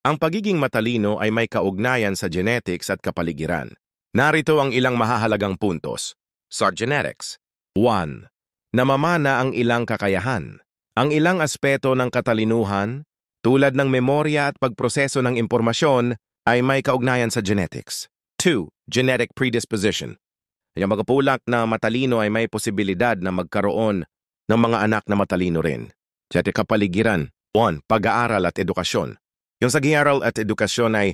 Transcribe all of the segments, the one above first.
Ang pagiging matalino ay may kaugnayan sa genetics at kapaligiran. Narito ang ilang mahahalagang puntos. Sa genetics. 1. Namamana ang ilang kakayahan. Ang ilang aspeto ng katalinuhan, tulad ng memorya at pagproseso ng impormasyon, ay may kaugnayan sa genetics. 2. Genetic predisposition. Ang mga pulak na matalino ay may posibilidad na magkaroon ng mga anak na matalino rin. Sa kapaligiran. 1. Pag-aaral at edukasyon. Yung sa pag-aaral at edukasyon ay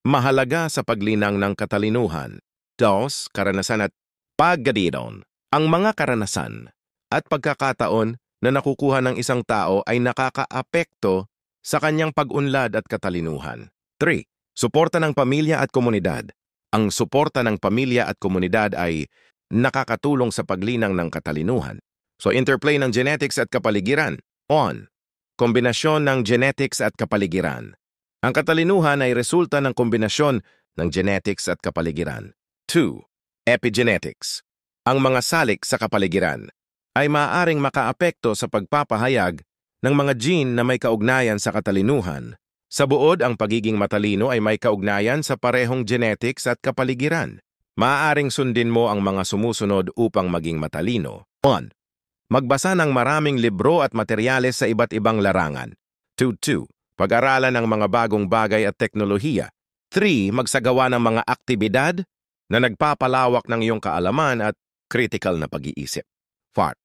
mahalaga sa paglinang ng katalinuhan. 2. Karanasan at pagkadidon. Ang mga karanasan at pagkakataon na nakukuha ng isang tao ay nakakaapekto sa kanyang pag-unlad at katalinuhan. 3. Suporta ng pamilya at komunidad. Ang suporta ng pamilya at komunidad ay nakakatulong sa paglinang ng katalinuhan. So, interplay ng genetics at kapaligiran. 1. Kombinasyon ng genetics at kapaligiran. Ang katalinuhan ay resulta ng kombinasyon ng genetics at kapaligiran. 2. Epigenetics. Ang mga salik sa kapaligiran ay maaaring makaapekto sa pagpapahayag ng mga gene na may kaugnayan sa katalinuhan. Sa buod, ang pagiging matalino ay may kaugnayan sa parehong genetics at kapaligiran. Maaaring sundin mo ang mga sumusunod upang maging matalino. 1. Magbasa ng maraming libro at materyales sa iba't ibang larangan. 2. Pag-aralan ng mga bagong bagay at teknolohiya. 3. Magsagawa ng mga aktibidad na nagpapalawak ng iyong kaalaman at critical na pag-iisip. 4.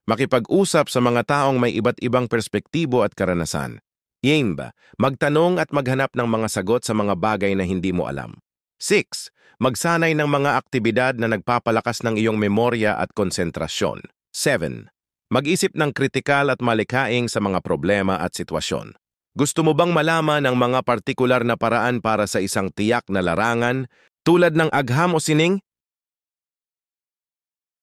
Makipag-usap sa mga taong may iba't ibang perspektibo at karanasan. 5. Magtanong at maghanap ng mga sagot sa mga bagay na hindi mo alam. 6. Magsanay ng mga aktibidad na nagpapalakas ng iyong memorya at konsentrasyon. 7. Mag-isip ng kritikal at malikhaing sa mga problema at sitwasyon. Gusto mo bang malaman ang mga partikular na paraan para sa isang tiyak na larangan tulad ng agham o sining?